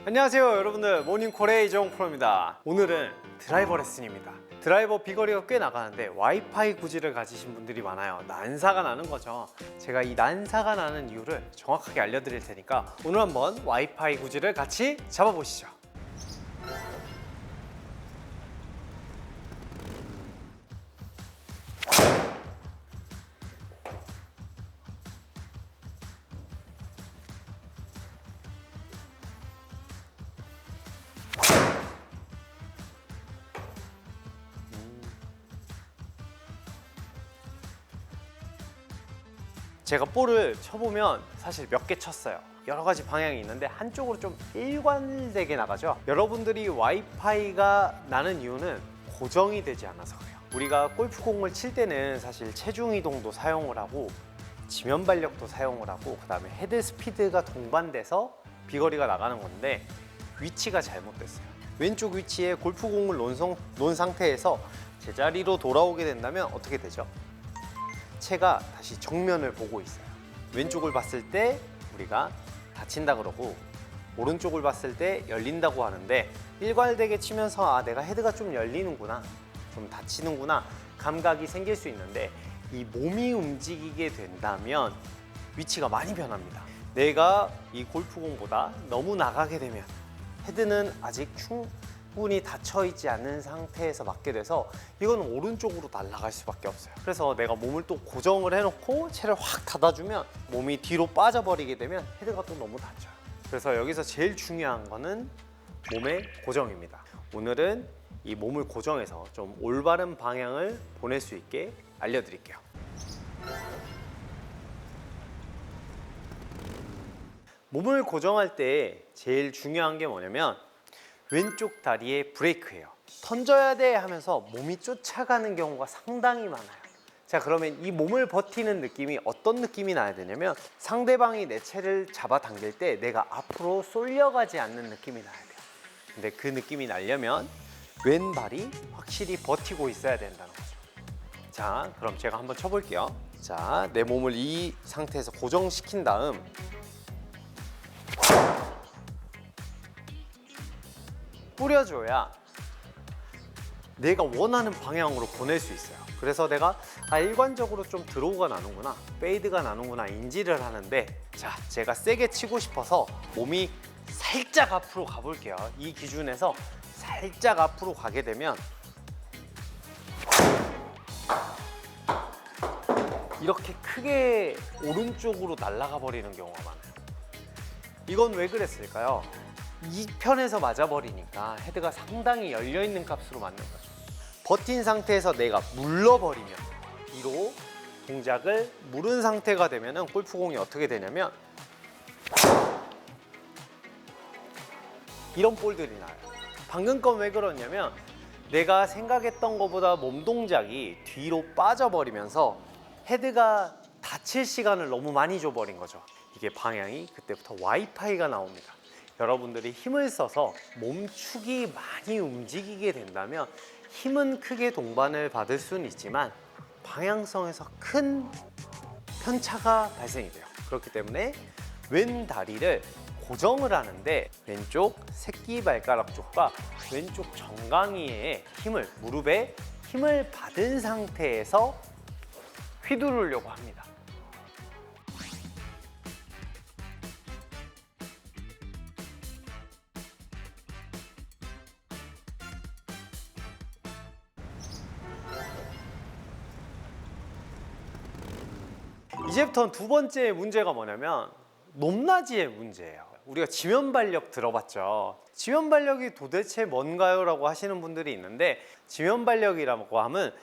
안녕하세요 여러분들, 모닝콜의 이정훈 프로입니다. 오늘은 드라이버 레슨입니다. 드라이버 비거리가 꽤 나가는데 와이파이 구질을 가지신 분들이 많아요. 난사가 나는 거죠. 제가 이 난사가 나는 이유를 정확하게 알려드릴 테니까 오늘 한번 와이파이 구질을 같이 잡아보시죠. 제가 볼을 쳐보면 사실 몇 개 쳤어요. 여러 가지 방향이 있는데 한쪽으로 좀 일관되게 나가죠. 여러분들이 와이파이가 나는 이유는 고정이 되지 않아서 그래요. 우리가 골프공을 칠 때는 사실 체중 이동도 사용을 하고 지면 발력도 사용을 하고 그 다음에 헤드 스피드가 동반돼서 비거리가 나가는 건데 위치가 잘못됐어요. 왼쪽 위치에 골프공을 놓은 상태에서 제자리로 돌아오게 된다면 어떻게 되죠? 채가 다시 정면을 보고 있어요. 왼쪽을 봤을 때 우리가 닫힌다 그러고 오른쪽을 봤을 때 열린다고 하는데 일괄되게 치면서 내가 헤드가 좀 열리는구나, 좀 닫히는구나 감각이 생길 수 있는데 이 몸이 움직이게 된다면 위치가 많이 변합니다. 내가 이 골프공보다 너무 나가게 되면 헤드는 아직 충분히 닫혀 있지 않은 상태에서 맞게 돼서 이건 오른쪽으로 날아갈 수밖에 없어요. 그래서 내가 몸을 또 고정을 해놓고 채를 확 닫아주면 몸이 뒤로 빠져버리게 되면 헤드가 또 너무 닫혀요. 그래서 여기서 제일 중요한 거는 몸의 고정입니다. 오늘은 이 몸을 고정해서 좀 올바른 방향을 보낼 수 있게 알려드릴게요. 몸을 고정할 때 제일 중요한 게 뭐냐면 왼쪽 다리의 브레이크예요. 던져야 돼 하면서 몸이 쫓아가는 경우가 상당히 많아요. 자, 그러면 이 몸을 버티는 느낌이 어떤 느낌이 나야 되냐면 상대방이 내 채를 잡아당길 때 내가 앞으로 쏠려가지 않는 느낌이 나야 돼요. 근데 그 느낌이 나려면 왼발이 확실히 버티고 있어야 된다는 거죠. 자, 그럼 제가 한번 쳐볼게요. 자, 내 몸을 이 상태에서 고정시킨 다음 뿌려줘야 내가 원하는 방향으로 보낼 수 있어요. 그래서 내가 일관적으로 좀 드로우가 나는구나, 페이드가 나는구나 인지를 하는데, 자, 제가 세게 치고 싶어서 몸이 살짝 앞으로 가볼게요. 이 기준에서 살짝 앞으로 가게 되면 이렇게 크게 오른쪽으로 날아가 버리는 경우가 많아요. 이건 왜 그랬을까요? 이 편에서 맞아버리니까 헤드가 상당히 열려있는 값으로 맞는 거죠. 버틴 상태에서 내가 물러버리면 뒤로 동작을 물은 상태가 되면 골프공이 어떻게 되냐면 이런 볼들이 나요. 방금 건 왜 그러냐면 내가 생각했던 것보다 몸 동작이 뒤로 빠져버리면서 헤드가 닫힐 시간을 너무 많이 줘버린 거죠. 이게 방향이 그때부터 와이파이가 나옵니다. 여러분들이 힘을 써서 몸축이 많이 움직이게 된다면 힘은 크게 동반을 받을 수는 있지만 방향성에서 큰 편차가 발생이 돼요. 그렇기 때문에 왼 다리를 고정을 하는데 왼쪽 새끼발가락 쪽과 왼쪽 정강이의 힘을, 무릎에 힘을 받은 상태에서 휘두르려고 합니다. 이제부터는 두 번째 문제가 뭐냐면 높낮이의 문제예요. 우리가 지면 발력 들어봤죠. 지면 발력이 도대체 뭔가요? 라고 하시는 분들이 있는데, 지면 발력이라고 하면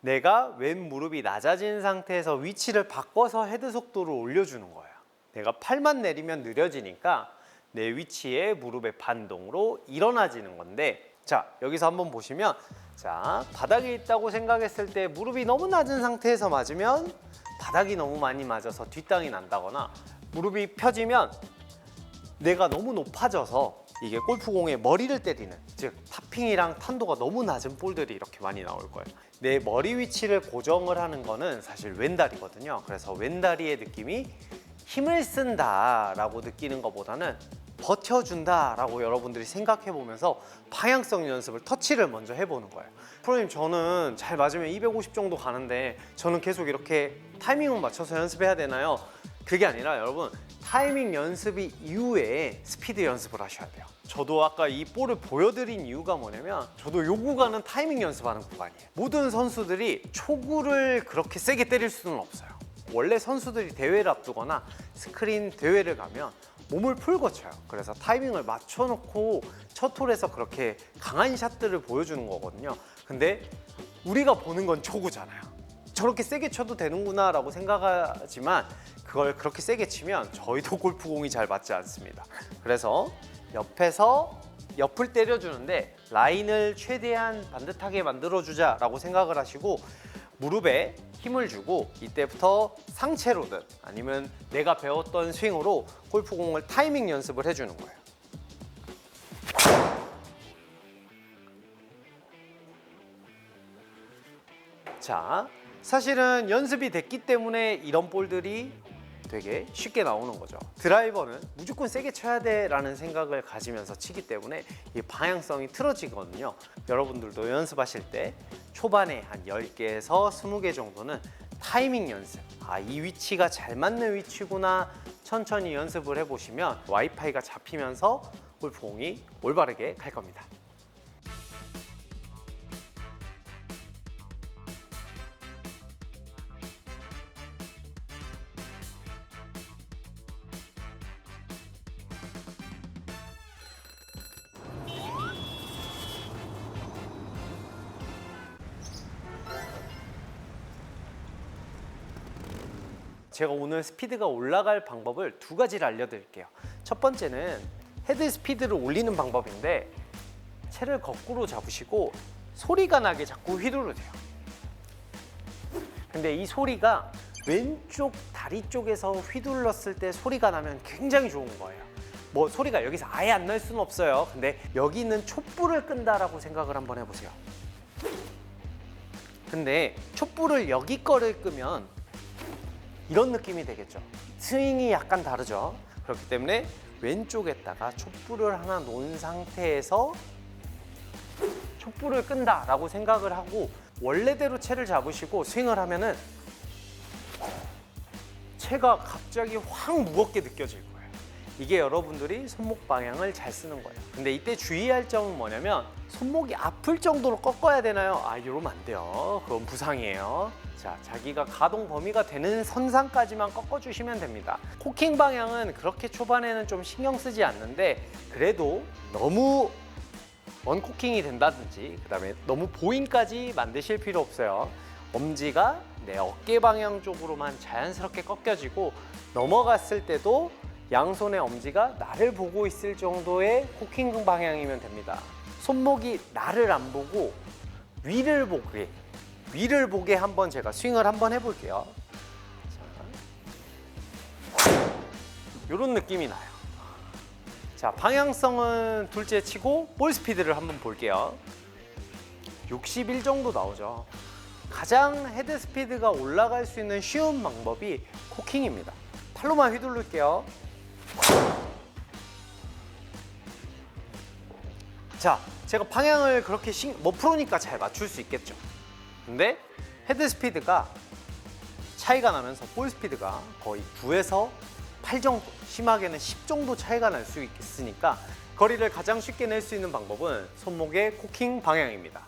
내가 왼 무릎이 낮아진 상태에서 위치를 바꿔서 헤드 속도를 올려주는 거예요. 내가 팔만 내리면 느려지니까 내 위치에 무릎의 반동으로 일어나지는 건데, 자, 여기서 한번 보시면, 자, 바닥에 있다고 생각했을 때 무릎이 너무 낮은 상태에서 맞으면 바닥이 너무 많이 맞아서 뒷땅이 난다거나, 무릎이 펴지면 내가 너무 높아져서 이게 골프공의 머리를 때리는, 즉 타핑이랑 탄도가 너무 낮은 볼들이 이렇게 많이 나올 거예요. 내 머리 위치를 고정을 하는 거는 사실 왼다리거든요. 그래서 왼다리의 느낌이 힘을 쓴다 라고 느끼는 것보다는 버텨준다라고 여러분들이 생각해 보면서 방향성 연습을, 터치를 먼저 해보는 거예요. 프로님, 저는 잘 맞으면 250 정도 가는데 저는 계속 이렇게 타이밍을 맞춰서 연습해야 되나요? 그게 아니라 여러분, 타이밍 연습이 이후에 스피드 연습을 하셔야 돼요. 저도 아까 이 볼을 보여드린 이유가 뭐냐면, 저도 요 구간은 타이밍 연습하는 구간이에요. 모든 선수들이 초구를 그렇게 세게 때릴 수는 없어요. 원래 선수들이 대회를 앞두거나 스크린 대회를 가면 몸을 풀고 쳐요. 그래서 타이밍을 맞춰놓고 첫 홀에서 그렇게 강한 샷들을 보여주는 거거든요. 근데 우리가 보는 건 초구잖아요. 저렇게 세게 쳐도 되는구나 라고 생각하지만 그걸 그렇게 세게 치면 저희도 골프공이 잘 맞지 않습니다. 그래서 옆에서 옆을 때려주는데 라인을 최대한 반듯하게 만들어주자 라고 생각을 하시고, 무릎에 힘을 주고 이때부터 상체로든 아니면 내가 배웠던 스윙으로 골프공을 타이밍 연습을 해주는 거예요. 자, 사실은 연습이 됐기 때문에 이런 볼들이 되게 쉽게 나오는 거죠. 드라이버는 무조건 세게 쳐야 돼 라는 생각을 가지면서 치기 때문에 이 방향성이 틀어지거든요. 여러분들도 연습하실 때 초반에 한 10개에서 20개 정도는 타이밍 연습, 이 위치가 잘 맞는 위치구나, 천천히 연습을 해보시면 와이파이가 잡히면서 골프공이 올바르게 갈 겁니다. 제가 오늘 스피드가 올라갈 방법을 두 가지를 알려드릴게요. 첫 번째는 헤드 스피드를 올리는 방법인데, 채를 거꾸로 잡으시고 소리가 나게 자꾸 휘두르세요. 근데 이 소리가 왼쪽 다리 쪽에서 휘둘렀을 때 소리가 나면 굉장히 좋은 거예요. 뭐 소리가 여기서 아예 안 날 수는 없어요. 근데 여기 있는 촛불을 끈다라고 생각을 한번 해보세요. 근데 촛불을 여기 거를 끄면 이런 느낌이 되겠죠. 스윙이 약간 다르죠. 그렇기 때문에 왼쪽에다가 촛불을 하나 놓은 상태에서 촛불을 끈다라고 생각을 하고 원래대로 채를 잡으시고 스윙을 하면은 채가 갑자기 확 무겁게 느껴질 거예요. 이게 여러분들이 손목 방향을 잘 쓰는 거예요. 근데 이때 주의할 점은 뭐냐면, 손목이 아플 정도로 꺾어야 되나요? 이러면 안 돼요. 그건 부상이에요. 자, 자기가 가동 범위가 되는 선상까지만 꺾어주시면 됩니다. 코킹 방향은 그렇게 초반에는 좀 신경 쓰지 않는데, 그래도 너무 언코킹이 된다든지 그다음에 너무 보잉까지 만드실 필요 없어요. 엄지가 내 어깨 방향 쪽으로만 자연스럽게 꺾여지고, 넘어갔을 때도 양손의 엄지가 나를 보고 있을 정도의 코킹 방향이면 됩니다. 손목이 나를 안 보고 위를 보게 한번 제가 스윙을 한번 해볼게요. 이런 느낌이 나요. 자, 방향성은 둘째 치고 볼 스피드를 한번 볼게요. 61 정도 나오죠. 가장 헤드 스피드가 올라갈 수 있는 쉬운 방법이 코킹입니다. 팔로만 휘두를게요. 자, 제가 방향을 그렇게 프로니까 잘 맞출 수 있겠죠. 근데 헤드 스피드가 차이가 나면서 볼 스피드가 거의 9에서 8 정도, 심하게는 10 정도 차이가 날 수 있으니까 거리를 가장 쉽게 낼 수 있는 방법은 손목의 코킹 방향입니다.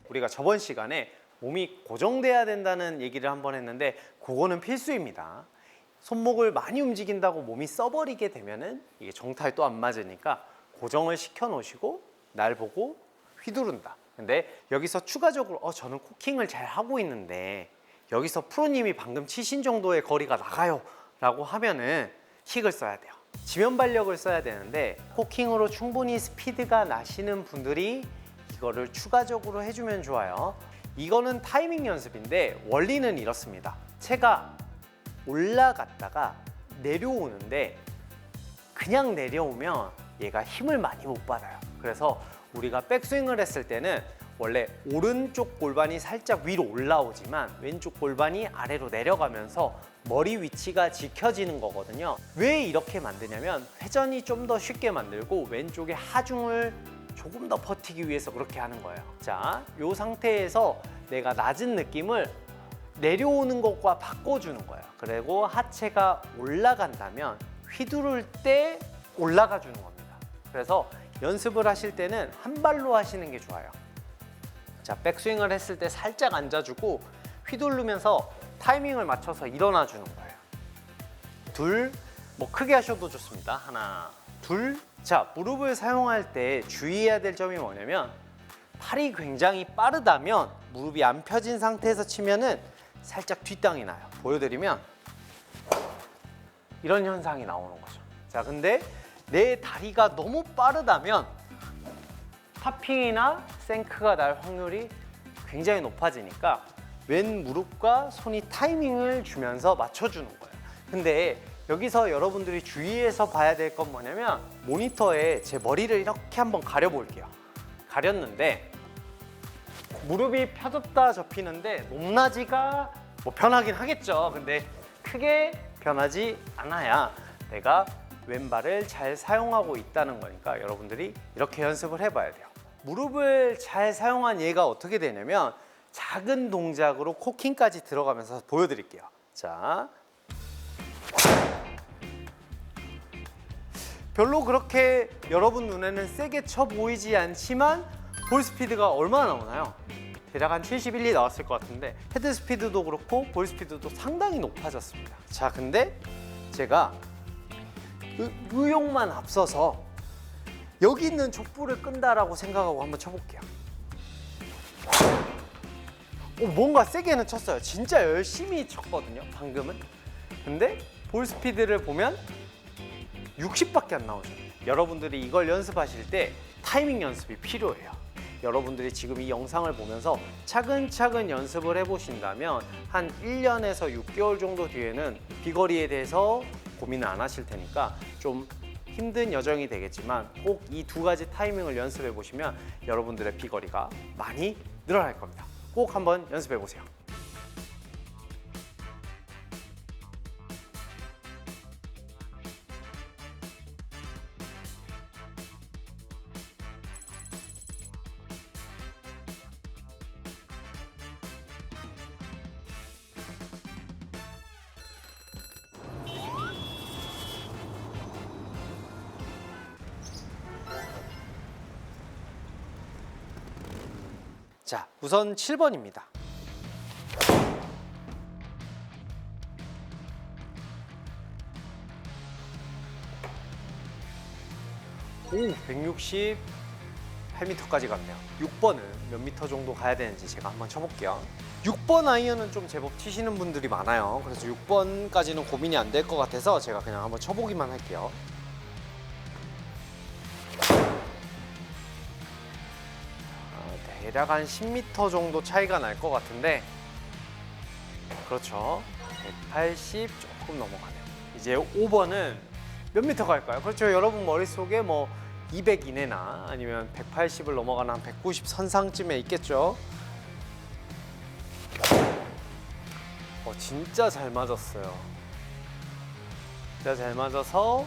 우리가 저번 시간에 몸이 고정돼야 된다는 얘기를 한번 했는데, 그거는 필수입니다. 손목을 많이 움직인다고 몸이 써버리게 되면은 이게 정타에 또 안 맞으니까 고정을 시켜 놓으시고 날 보고 휘두른다. 근데 여기서 추가적으로 저는 코킹을 잘 하고 있는데 여기서 프로님이 방금 치신 정도의 거리가 나가요 라고 하면은 킥을 써야 돼요. 지면 발력을 써야 되는데, 코킹으로 충분히 스피드가 나시는 분들이 이거를 추가적으로 해주면 좋아요. 이거는 타이밍 연습인데 원리는 이렇습니다. 채가 올라갔다가 내려오는데 그냥 내려오면 얘가 힘을 많이 못 받아요. 그래서 우리가 백스윙을 했을 때는 원래 오른쪽 골반이 살짝 위로 올라오지만 왼쪽 골반이 아래로 내려가면서 머리 위치가 지켜지는 거거든요. 왜 이렇게 만드냐면 회전이 좀 더 쉽게 만들고 왼쪽의 하중을 조금 더 버티기 위해서 그렇게 하는 거예요. 자, 이 상태에서 내가 낮은 느낌을 내려오는 것과 바꿔주는 거예요. 그리고 하체가 올라간다면 휘두를 때 올라가 주는 겁니다. 그래서 연습을 하실 때는 한 발로 하시는 게 좋아요. 자, 백스윙을 했을 때 살짝 앉아주고 휘두르면서 타이밍을 맞춰서 일어나 주는 거예요. 둘, 뭐 크게 하셔도 좋습니다. 하나, 둘. 자, 무릎을 사용할 때 주의해야 될 점이 뭐냐면 팔이 굉장히 빠르다면 무릎이 안 펴진 상태에서 치면은 살짝 뒷땅이 나요. 보여드리면 이런 현상이 나오는 거죠. 자, 근데 내 다리가 너무 빠르다면 팝핑이나 생크가 날 확률이 굉장히 높아지니까 왼 무릎과 손이 타이밍을 주면서 맞춰주는 거예요. 근데 여기서 여러분들이 주의해서 봐야 될 건 뭐냐면 모니터에 제 머리를 이렇게 한번 가려볼게요. 가렸는데 무릎이 펴졌다 접히는데 높낮이가 뭐 변하긴 하겠죠. 근데 크게 변하지 않아야 내가 왼발을 잘 사용하고 있다는 거니까 여러분들이 이렇게 연습을 해봐야 돼요. 무릎을 잘 사용한 얘가 어떻게 되냐면 작은 동작으로 코킹까지 들어가면서 보여드릴게요. 자, 별로 그렇게 여러분 눈에는 세게 쳐 보이지 않지만 볼 스피드가 얼마나 나오나요? 대략 한 71이 나왔을 것 같은데 헤드 스피드도 그렇고 볼 스피드도 상당히 높아졌습니다. 자, 근데 제가 의욕만 앞서서 여기 있는 족부를 끈다라고 생각하고 한번 쳐볼게요. 뭔가 세게는 쳤어요. 진짜 열심히 쳤거든요, 방금은. 근데 볼 스피드를 보면 60밖에 안 나오죠. 여러분들이 이걸 연습하실 때 타이밍 연습이 필요해요. 여러분들이 지금 이 영상을 보면서 차근차근 연습을 해보신다면 한 1년에서 6개월 정도 뒤에는 비거리에 대해서 고민을 안 하실 테니까 좀 힘든 여정이 되겠지만 꼭 이 두 가지 타이밍을 연습해 보시면 여러분들의 비거리가 많이 늘어날 겁니다. 꼭 한번 연습해 보세요. 자, 우선 7번입니다. 오, 168m까지 갔네요. 6번은 몇 미터 정도 가야 되는지 제가 한번 쳐볼게요. 6번 아이언은 좀 제법 치시는 분들이 많아요. 그래서 6번까지는 고민이 안 될 것 같아서 제가 그냥 한번 쳐보기만 할게요. 대략 한 10m 정도 차이가 날 것 같은데 그렇죠. 180 조금 넘어가네요. 이제 5번은 몇 미터 갈까요? 그렇죠. 여러분 머릿속에 뭐 200 이내나 아니면 180을 넘어가는 한 190 선상쯤에 있겠죠. 진짜 잘 맞았어요. 진짜 잘 맞아서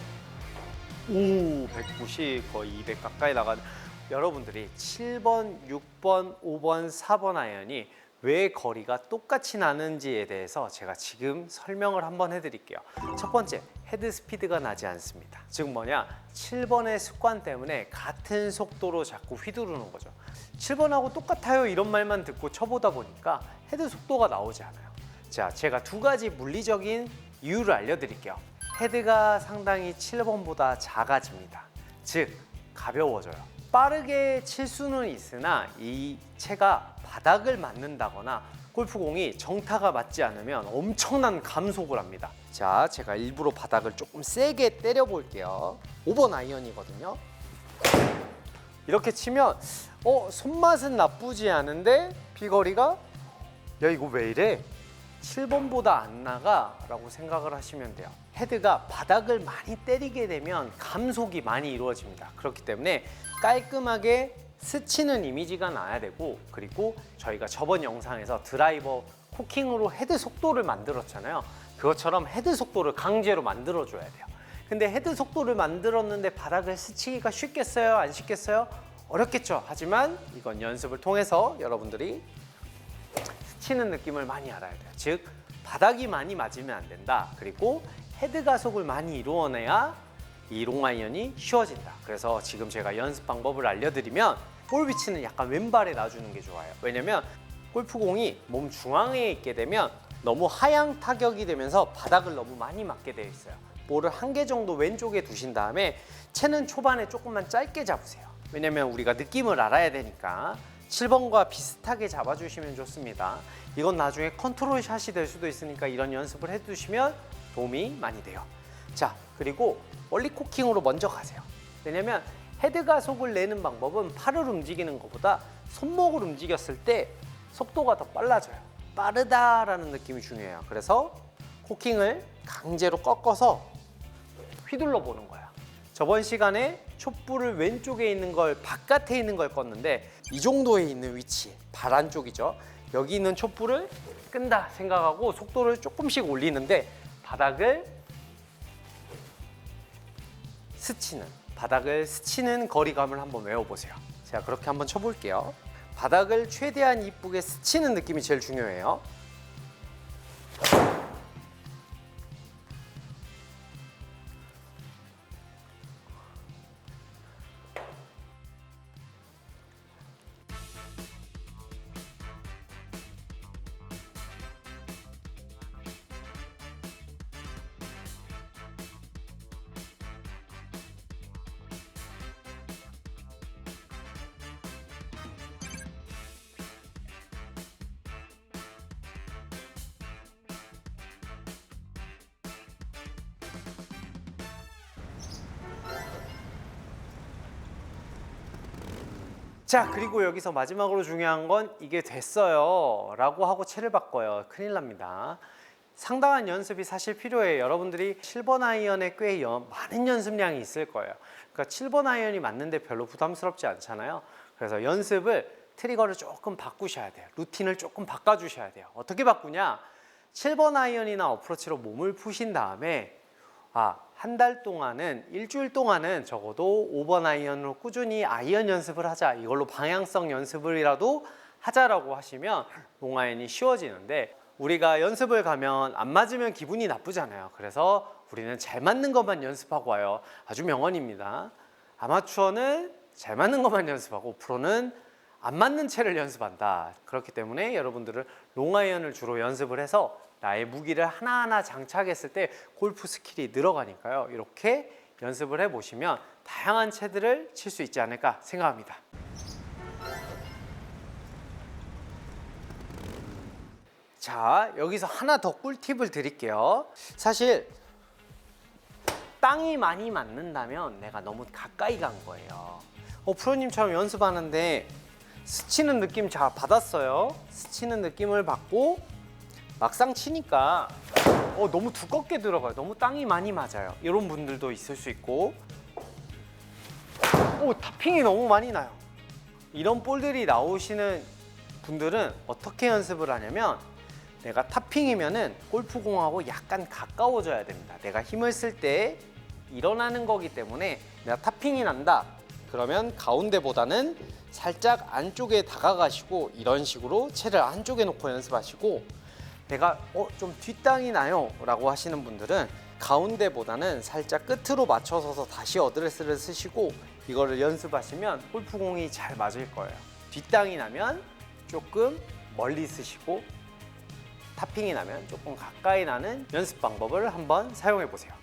190 거의 200 가까이 나가는. 여러분들이 7번, 6번, 5번, 4번 아이언이 왜 거리가 똑같이 나는지에 대해서 제가 지금 설명을 한번 해드릴게요. 첫 번째, 헤드 스피드가 나지 않습니다. 즉 뭐냐, 7번의 습관 때문에 같은 속도로 자꾸 휘두르는 거죠. 7번하고 똑같아요 이런 말만 듣고 쳐보다 보니까 헤드 속도가 나오지 않아요. 자, 제가 두 가지 물리적인 이유를 알려드릴게요. 헤드가 상당히 7번보다 작아집니다. 즉 가벼워져요. 빠르게 칠 수는 있으나 이 채가 바닥을 맞는다거나 골프공이 정타가 맞지 않으면 엄청난 감속을 합니다. 자, 제가 일부러 바닥을 조금 세게 때려 볼게요. 5번 아이언이거든요. 이렇게 치면 손맛은 나쁘지 않은데 비거리가 야 이거 왜 이래? 7번보다 안 나가 라고 생각을 하시면 돼요. 헤드가 바닥을 많이 때리게 되면 감속이 많이 이루어집니다. 그렇기 때문에 깔끔하게 스치는 이미지가 나야 되고, 그리고 저희가 저번 영상에서 드라이버 코킹으로 헤드 속도를 만들었잖아요. 그것처럼 헤드 속도를 강제로 만들어 줘야 돼요. 근데 헤드 속도를 만들었는데 바닥을 스치기가 쉽겠어요? 안 쉽겠어요? 어렵겠죠. 하지만 이건 연습을 통해서 여러분들이 스치는 느낌을 많이 알아야 돼요. 즉 바닥이 많이 맞으면 안 된다. 그리고 헤드 가속을 많이 이루어내야 이 롱아이언이 쉬워진다. 그래서 지금 제가 연습 방법을 알려드리면, 볼 위치는 약간 왼발에 놔주는 게 좋아요. 왜냐면 골프공이 몸 중앙에 있게 되면 너무 하향 타격이 되면서 바닥을 너무 많이 맞게 되어 있어요. 볼을 한 개 정도 왼쪽에 두신 다음에 채는 초반에 조금만 짧게 잡으세요. 왜냐면 우리가 느낌을 알아야 되니까 7번과 비슷하게 잡아주시면 좋습니다. 이건 나중에 컨트롤 샷이 될 수도 있으니까 이런 연습을 해두시면 도움이 많이 돼요. 자, 그리고 멀리 코킹으로 먼저 가세요. 왜냐면 헤드 가속을 내는 방법은 팔을 움직이는 것보다 손목을 움직였을 때 속도가 더 빨라져요. 빠르다라는 느낌이 중요해요. 그래서 코킹을 강제로 꺾어서 휘둘러 보는 거야. 저번 시간에 촛불을 왼쪽에 있는 걸 바깥에 있는 걸 껐는데, 이 정도에 있는 위치, 발 안쪽이죠. 여기 있는 촛불을 끈다 생각하고 속도를 조금씩 올리는데 바닥을 스치는 거리감을 한번 외워보세요. 제가 그렇게 한번 쳐볼게요. 바닥을 최대한 이쁘게 스치는 느낌이 제일 중요해요. 자, 그리고 여기서 마지막으로 중요한 건 이게 됐어요 라고 하고 채를 바꿔요. 큰일 납니다. 상당한 연습이 사실 필요해요. 여러분들이 7번 아이언에 꽤 많은 연습량이 있을 거예요. 그러니까 7번 아이언이 맞는데 별로 부담스럽지 않잖아요. 그래서 연습을, 트리거를 조금 바꾸셔야 돼요. 루틴을 조금 바꿔주셔야 돼요. 어떻게 바꾸냐? 7번 아이언이나 어프로치로 몸을 푸신 다음에 한 달 동안은, 일주일 동안은 적어도 5번 아이언으로 꾸준히 아이언 연습을 하자, 이걸로 방향성 연습을이라도 하자라고 하시면 롱아이언이 쉬워지는데, 우리가 연습을 가면 안 맞으면 기분이 나쁘잖아요. 그래서 우리는 잘 맞는 것만 연습하고 와요. 아주 명언입니다. 아마추어는 잘 맞는 것만 연습하고 프로는 안 맞는 채를 연습한다. 그렇기 때문에 여러분들은 롱아이언을 주로 연습을 해서 나의 무기를 하나하나 장착했을 때 골프 스킬이 늘어가니까요. 이렇게 연습을 해보시면 다양한 채들을 칠 수 있지 않을까 생각합니다. 자, 여기서 하나 더 꿀팁을 드릴게요. 사실 땅이 많이 맞는다면 내가 너무 가까이 간 거예요. 프로님처럼 연습하는데 스치는 느낌 잘 받았어요. 스치는 느낌을 받고 막상 치니까 너무 두껍게 들어가요. 너무 땅이 많이 맞아요. 이런 분들도 있을 수 있고, 타핑이 너무 많이 나요. 이런 볼들이 나오시는 분들은 어떻게 연습을 하냐면, 내가 타핑이면은 골프공하고 약간 가까워져야 됩니다. 내가 힘을 쓸 때 일어나는 거기 때문에 내가 타핑이 난다. 그러면 가운데보다는 살짝 안쪽에 다가가시고 이런 식으로 채를 안쪽에 놓고 연습하시고, 내가 좀 뒷땅이 나요 라고 하시는 분들은 가운데보다는 살짝 끝으로 맞춰서서 다시 어드레스를 쓰시고 이거를 연습하시면 골프공이 잘 맞을 거예요. 뒷땅이 나면 조금 멀리 쓰시고, 타핑이 나면 조금 가까이 나는 연습 방법을 한번 사용해 보세요.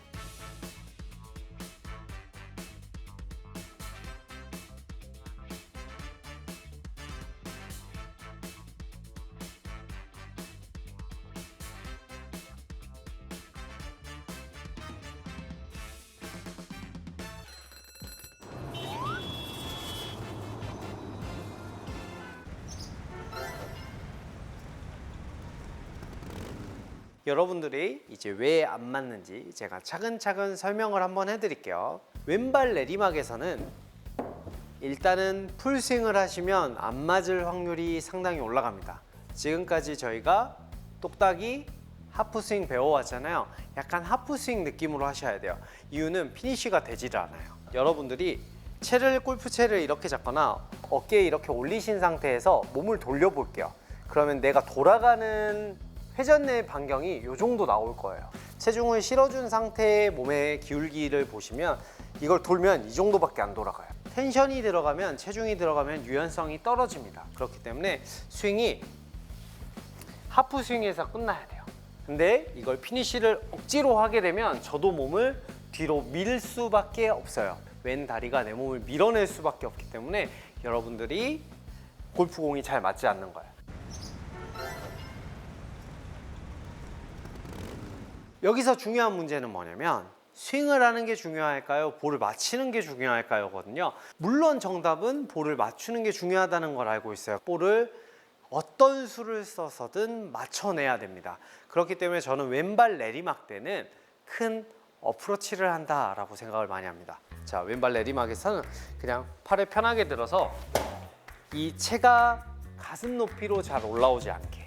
여러분들이 이제 왜 안 맞는지 제가 차근차근 설명을 한번 해드릴게요. 왼발 내리막에서는 일단은 풀스윙을 하시면 안 맞을 확률이 상당히 올라갑니다. 지금까지 저희가 똑딱이 하프스윙 배워왔잖아요. 약간 하프스윙 느낌으로 하셔야 돼요. 이유는 피니쉬가 되지를 않아요. 여러분들이 골프채를 이렇게 잡거나 어깨에 이렇게 올리신 상태에서 몸을 돌려볼게요. 그러면 내가 돌아가는 회전의 반경이 이 정도 나올 거예요. 체중을 실어준 상태의 몸의 기울기를 보시면 이걸 돌면 이 정도밖에 안 돌아가요. 텐션이 들어가면, 체중이 들어가면 유연성이 떨어집니다. 그렇기 때문에 스윙이 하프 스윙에서 끝나야 돼요. 근데 이걸 피니쉬를 억지로 하게 되면 저도 몸을 뒤로 밀 수밖에 없어요. 왼 다리가 내 몸을 밀어낼 수밖에 없기 때문에 여러분들이 골프공이 잘 맞지 않는 거예요. 여기서 중요한 문제는 뭐냐면 스윙을 하는 게 중요할까요? 볼을 맞히는 게 중요할까요? 거든요. 물론 정답은 볼을 맞추는 게 중요하다는 걸 알고 있어요. 볼을 어떤 수를 써서든 맞춰내야 됩니다. 그렇기 때문에 저는 왼발 내리막 때는 큰 어프로치를 한다라고 생각을 많이 합니다. 자, 왼발 내리막에서는 그냥 팔을 편하게 들어서 이 채가 가슴 높이로 잘 올라오지 않게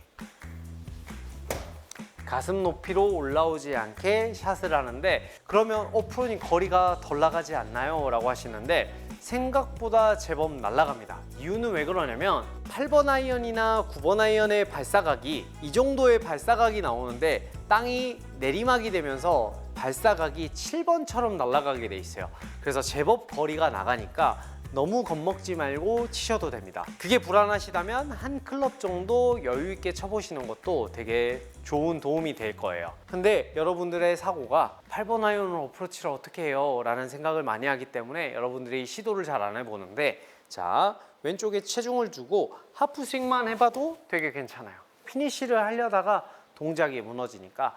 샷을 하는데, 그러면 프로님 거리가 덜 나가지 않나요? 라고 하시는데 생각보다 제법 날아갑니다. 이유는 왜 그러냐면 8번 아이언이나 9번 아이언의 발사각이 이 정도의 발사각이 나오는데 땅이 내리막이 되면서 발사각이 7번처럼 날아가게 돼 있어요. 그래서 제법 거리가 나가니까 너무 겁먹지 말고 치셔도 됩니다. 그게 불안하시다면 한 클럽 정도 여유 있게 쳐보시는 것도 되게 좋은 도움이 될 거예요. 근데 여러분들의 사고가 8번 아이언으로 어프로치를 어떻게 해요? 라는 생각을 많이 하기 때문에 여러분들이 시도를 잘 안 해보는데, 자, 왼쪽에 체중을 두고 하프 스윙만 해봐도 되게 괜찮아요. 피니쉬를 하려다가 동작이 무너지니까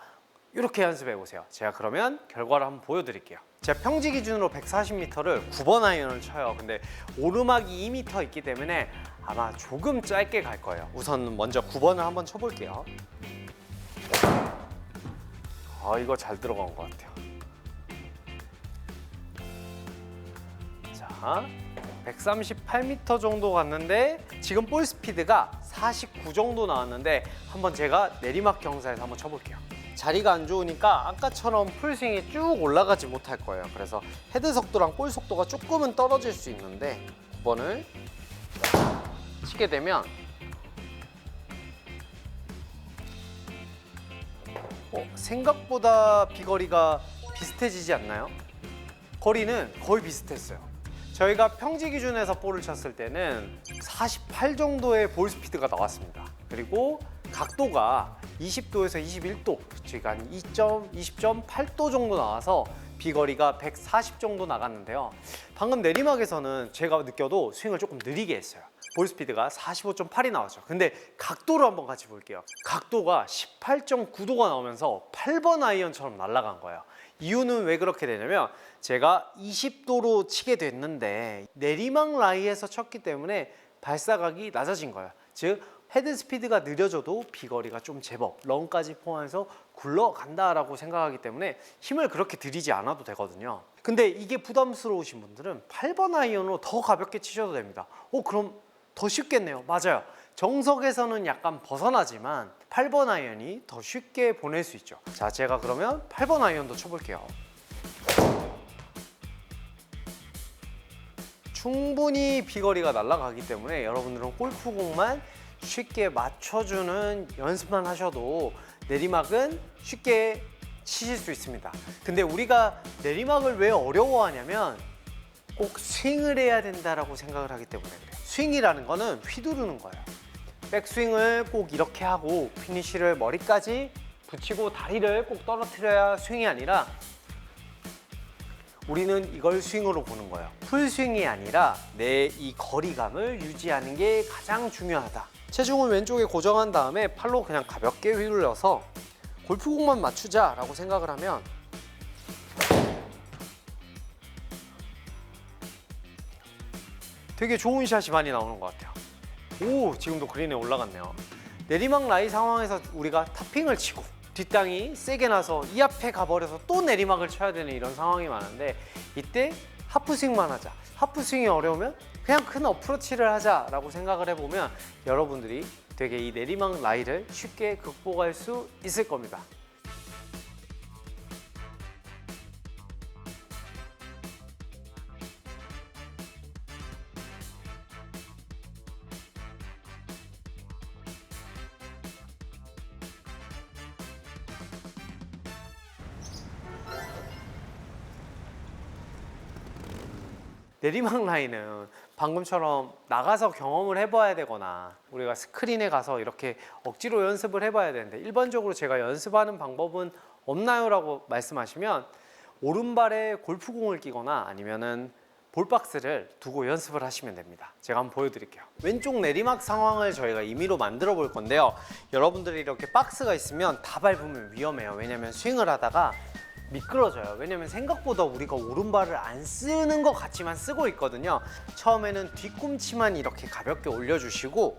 이렇게 연습해 보세요. 제가 그러면 결과를 한번 보여드릴게요. 제가 평지 기준으로 140m를 9번 아이언을 쳐요. 근데 오르막이 2m 있기 때문에 아마 조금 짧게 갈 거예요. 우선 먼저 9번을 한번 쳐볼게요. 이거 잘 들어간 것 같아요. 자, 138m 정도 갔는데 지금 볼 스피드가 49 정도 나왔는데 한번 제가 내리막 경사에서 한번 쳐볼게요. 자리가 안 좋으니까 아까처럼 풀스윙이 쭉 올라가지 못할 거예요. 그래서 헤드 속도랑 볼 속도가 조금은 떨어질 수 있는데 9번을 치게 되면 생각보다 비거리가 비슷해지지 않나요? 거리는 거의 비슷했어요. 저희가 평지 기준에서 볼을 쳤을 때는 48 정도의 볼 스피드가 나왔습니다. 그리고 각도가 20도에서 21도, 즉 한 20.8도 정도 나와서 비거리가 140 정도 나갔는데요. 방금 내리막에서는 제가 느껴도 스윙을 조금 느리게 했어요. 볼 스피드가 45.8이 나왔죠. 근데 각도를 한번 같이 볼게요. 각도가 18.9도가 나오면서 8번 아이언처럼 날아간 거예요. 이유는 왜 그렇게 되냐면 제가 20도로 치게 됐는데 내리막 라이에서 쳤기 때문에 발사각이 낮아진 거예요. 즉 헤드 스피드가 느려져도 비거리가 좀 제법 런까지 포함해서 굴러간다라고 생각하기 때문에 힘을 그렇게 들이지 않아도 되거든요. 근데 이게 부담스러우신 분들은 8번 아이언으로 더 가볍게 치셔도 됩니다. 그럼 더 쉽겠네요. 맞아요. 정석에서는 약간 벗어나지만 8번 아이언이 더 쉽게 보낼 수 있죠. 자, 제가 그러면 8번 아이언도 쳐볼게요. 충분히 비거리가 날아가기 때문에 여러분들은 골프공만 쉽게 맞춰주는 연습만 하셔도 내리막은 쉽게 치실 수 있습니다. 근데 우리가 내리막을 왜 어려워하냐면 꼭 스윙을 해야 된다라고 생각을 하기 때문에 그래요. 스윙이라는 거는 휘두르는 거예요. 백스윙을 꼭 이렇게 하고 피니쉬를 머리까지 붙이고 다리를 꼭 떨어뜨려야 스윙이 아니라 우리는 이걸 스윙으로 보는 거예요. 풀스윙이 아니라 내 이 거리감을 유지하는 게 가장 중요하다. 체중을 왼쪽에 고정한 다음에 팔로 그냥 가볍게 휘둘러서 골프공만 맞추자라고 생각을 하면 되게 좋은 샷이 많이 나오는 것 같아요. 지금도 그린에 올라갔네요. 내리막 라이 상황에서 우리가 탑핑을 치고 뒷땅이 세게 나서 이 앞에 가버려서 또 내리막을 쳐야 되는 이런 상황이 많은데, 이때 하프스윙만 하자. 하프스윙이 어려우면 그냥 큰 어프로치를 하자라고 생각을 해보면 여러분들이 되게 이 내리막 라이를 쉽게 극복할 수 있을 겁니다. 내리막 라인은 방금처럼 나가서 경험을 해봐야 되거나 우리가 스크린에 가서 이렇게 억지로 연습을 해봐야 되는데, 일반적으로 제가 연습하는 방법은 없나요? 라고 말씀하시면 오른발에 골프공을 끼거나 아니면은 볼박스를 두고 연습을 하시면 됩니다. 제가 한번 보여드릴게요. 왼쪽 내리막 상황을 저희가 임의로 만들어 볼 건데요, 여러분들이 이렇게 박스가 있으면 다 밟으면 위험해요. 왜냐면 스윙을 하다가 미끄러져요. 왜냐면 생각보다 우리가 오른발을 안 쓰는 것 같지만 쓰고 있거든요. 처음에는 뒤꿈치만 이렇게 가볍게 올려주시고,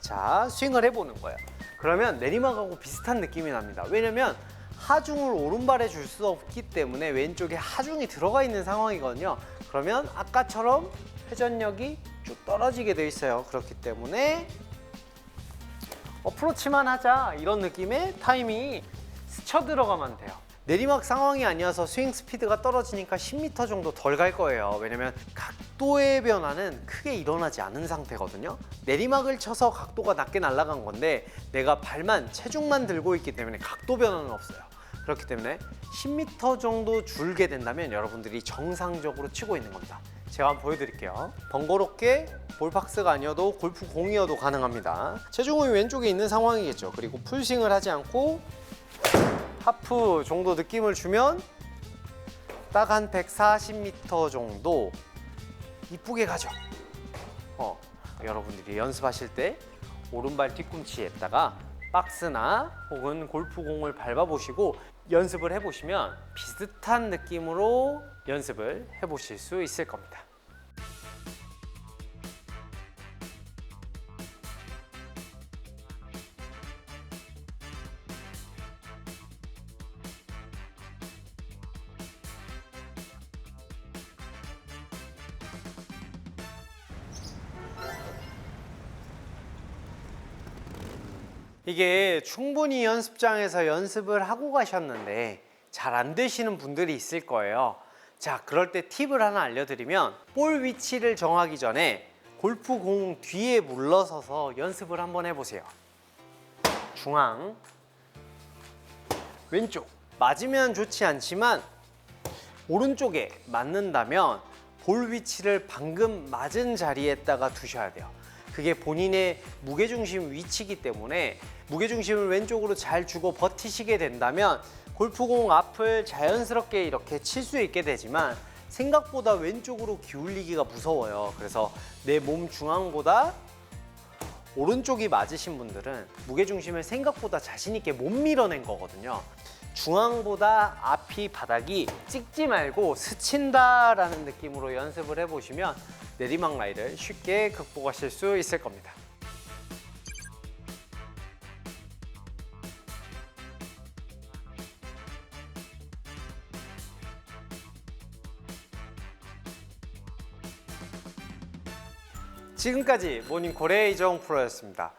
자, 스윙을 해보는 거예요. 그러면 내리막하고 비슷한 느낌이 납니다. 왜냐면 하중을 오른발에 줄 수 없기 때문에 왼쪽에 하중이 들어가 있는 상황이거든요. 그러면 아까처럼 회전력이 쭉 떨어지게 돼 있어요. 그렇기 때문에 어프로치만 하자, 이런 느낌의 타이밍이 스쳐 들어가면 돼요. 내리막 상황이 아니어서 스윙 스피드가 떨어지니까 10m 정도 덜 갈 거예요. 왜냐면 각도의 변화는 크게 일어나지 않은 상태거든요. 내리막을 쳐서 각도가 낮게 날아간 건데 내가 발만, 체중만 들고 있기 때문에 각도 변화는 없어요. 그렇기 때문에 10m 정도 줄게 된다면 여러분들이 정상적으로 치고 있는 겁니다. 제가 한번 보여드릴게요. 번거롭게 볼박스가 아니어도 골프공이어도 가능합니다. 체중이 왼쪽에 있는 상황이겠죠. 그리고 풀스윙을 하지 않고 하프 정도 느낌을 주면 딱 한 140m 정도 이쁘게 가죠. 여러분들이 연습하실 때 오른발 뒤꿈치에다가 박스나 혹은 골프공을 밟아보시고 연습을 해보시면 비슷한 느낌으로 연습을 해보실 수 있을 겁니다. 이게 충분히 연습장에서 연습을 하고 가셨는데 잘 안 되시는 분들이 있을 거예요. 자, 그럴 때 팁을 하나 알려드리면, 볼 위치를 정하기 전에 골프공 뒤에 물러서서 연습을 한번 해보세요. 중앙, 왼쪽. 맞으면 좋지 않지만 오른쪽에 맞는다면 볼 위치를 방금 맞은 자리에다가 두셔야 돼요. 그게 본인의 무게중심 위치이기 때문에 무게중심을 왼쪽으로 잘 주고 버티시게 된다면 골프공 앞을 자연스럽게 이렇게 칠 수 있게 되지만 생각보다 왼쪽으로 기울이기가 무서워요. 그래서 내 몸 중앙보다 오른쪽이 맞으신 분들은 무게중심을 생각보다 자신 있게 못 밀어낸 거거든요. 중앙보다 앞이 바닥이 찍지 말고 스친다라는 느낌으로 연습을 해보시면 내리막 라이를 쉽게 극복하실 수 있을 겁니다. 지금까지 모닝콜의 이정훈 프로였습니다.